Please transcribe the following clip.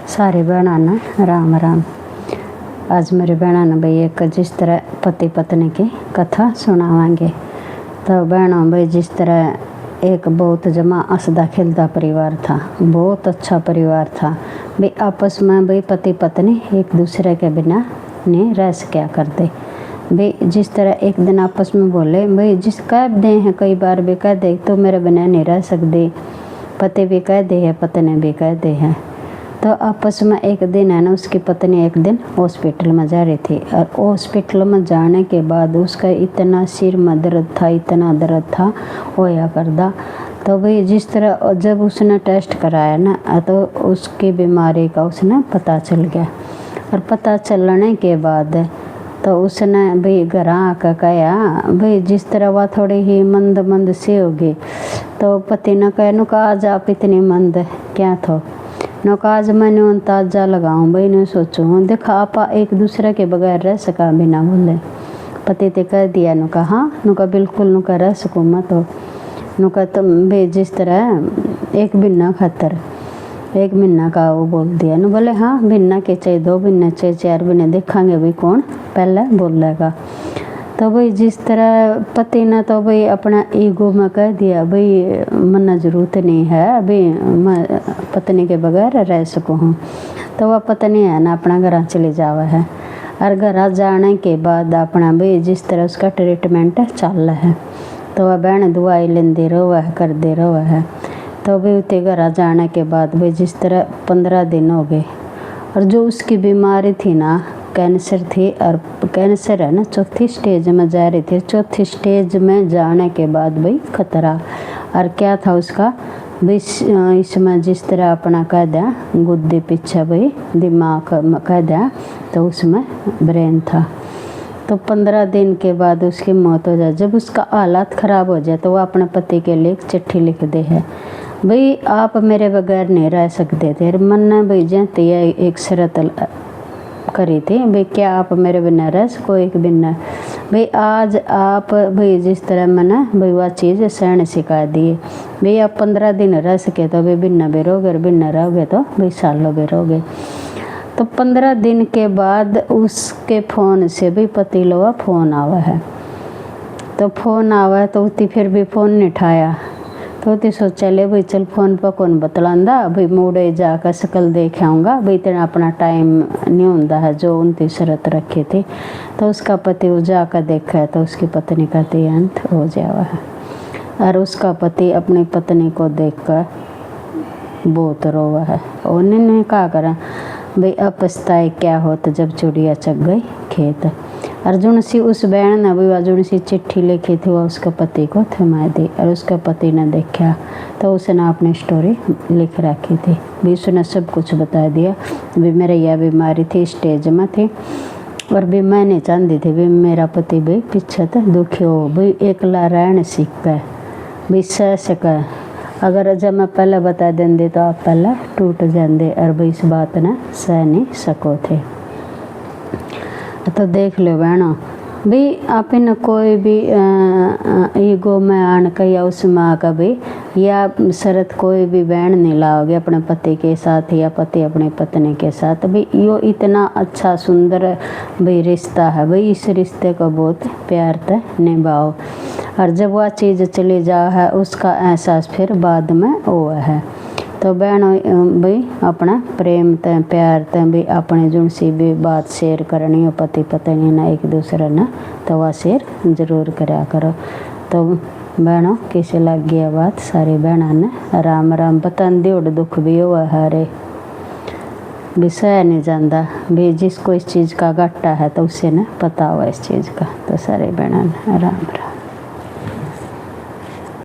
सारे भैणों ने राम राम। आज मेरे बहनों ने भाई एक जिस तरह पति पत्नी की कथा सुनावांगे। तो बहनों भाई जिस तरह एक बहुत जमा हंसदा खेलता परिवार था, बहुत अच्छा परिवार था भाई। आपस में भाई पति पत्नी एक दूसरे के बिना नहीं रह सका करते भाई। जिस तरह एक दिन आपस में बोले भाई, जिस कह दे हैं कई बार भी कह दे तो मेरे बिना नहीं रह सकती, पति भी कह दे है पत्नी भी कह दे है। तो आपस में एक दिन है ना, उसकी पत्नी एक दिन हॉस्पिटल में जा रही थी और हॉस्पिटल में जाने के बाद उसका इतना सिर में दर्द था, इतना दर्द था होया करदा। तो भाई जिस तरह जब उसने टेस्ट कराया ना तो उसकी बीमारी का उसने पता चल गया। और पता चलने के बाद तो उसने भाई घर आकर कहा भाई, जिस तरह वह थोड़ी ही मंद मंद सी होगी। तो पति ने कहा नुका आज आप इतनी मंद क्या थो, नौकाज मैंने अंदाजा लगाऊं भाई, ने सोचूं देखा आप एक दूसरे के बगैर रह सका बिना बोले। पति ते कह दिया नुका हाँ, नुका बिल्कुल नुका रह सकूँ मैं। तो नुका तुम भाई जिस तरह एक बिन्ना खातर एक महीना का वो बोल दिया नु। बोले हाँ बिन्ना के चाहिए, 2 महीने चाहिए, 4 महीने देखा भाई कौन पहले बोलेगा। तो भाई जिस तरह पति ने तो भाई अपना ईगो में कह दिया भाई मना जरूरत नहीं है अभी मैं पत्नी के बगैर रह सकूँ हूँ। तो वह पत्नी है ना अपना घर चली जावा है और घर जाने के बाद अपना भाई जिस तरह उसका ट्रीटमेंट चल रहा है। तो वह बहन दवाई लेंदी रहो है करते रहो है। तो भाई उते घर जाने के बाद भाई जिस तरह 15 दिन हो गए और जो उसकी बीमारी थी ना कैंसर थी और कैंसर है ना 4थी स्टेज में जा रही थी। 4थी स्टेज में जाने के बाद भाई खतरा और क्या था उसका भाई इसमें जिस तरह अपना कह दिया गुद्दे पीछे भाई दिमाग कह दिया तो उसमें ब्रेन था। तो 15 दिन के बाद उसकी मौत हो जाए। जब उसका हालात ख़राब हो जाए तो वो अपने पति के लिए एक चिट्ठी लिख दे है भाई आप मेरे बगैर नहीं रह सकते थे। मन ने भाई जैती एक शर्त करी थी भाई क्या आप मेरे बिना रह सको एक बिना भाई। आज आप भाई जिस तरह मैंने भाई वह चीज़ सहन सिखा दी भाई। आप 15 दिन रह सके तो भाई बिना भी रहोगे और बिना रहोगे तो भाई सालों भी रहोगे। तो 15 दिन के बाद उसके फ़ोन से भाई पति लोग फ़ोन आवा है। तो फ़ोन आवा है तो उती फिर भी फ़ोन नहीं उठाया। तो उती सोचा ले भाई चल फ़ोन पर कौन बतलांदा भाई मुड़े जाकर शकल देख आऊँगा भाई तेरा अपना टाइम नहीं होता है जो उनकी शर्त रखी थी। तो उसका पति वो जाकर देखा है तो उसकी पत्नी का अंत हो जावा है। और उसका पति अपनी पत्नी को देखकर बहुत रोवा है। उन्होंने कहा करा भाई अब पछताए क्या होता जब चुड़िया चग गई खेत। अर्जुन सी उस बहन ने भी अर्जुन सी चिट्ठी लिखी थी वह उसके पति को थमा दी और उसके पति ने देखा तो उसने अपनी स्टोरी लिख रखी थी भी। उसने सब कुछ बता दिया भी मेरे यह बीमारी थी स्टेज में थी और भी मैं नहीं चाहती थी भी मेरा पति भी पीछे तक दुखी हो भी एकला रहन सीख भी सह सका। अगर जब मैं पहले बता देंगे तो आप पहले टूट जाते और भाई इस बात ने सह नहीं सको थे। तो देख लो बहनों भाई आप इन कोई भी ईगो में आन का या उसमें आकर भाई या शरत कोई भी बहन नहीं लाओगे अपने पति के साथ या पति अपनी पत्नी के साथ भाई। यो इतना अच्छा सुंदर भाई रिश्ता है भाई। इस रिश्ते को बहुत प्यार से निभाओ और जब वह चीज़ चली जा है उसका एहसास फिर बाद में हुआ है। तो बहनों भाई अपना प्रेम ते प्यार ते भी अपने जो सी भी बात शेयर करनी हो पति पत्नी ना एक दूसरे ना तो वह शेयर ज़रूर करा करो। तो बहनों कैसे लग गया बात सारी बहनों ने राम राम बतान दी। और दुख भी हुआ हरे भी सह नहीं जाता भी जिसको इस चीज़ का घाटा है तो उसे ना पता हुआ इस चीज़ का। तो सारे बहनों ने राम राम।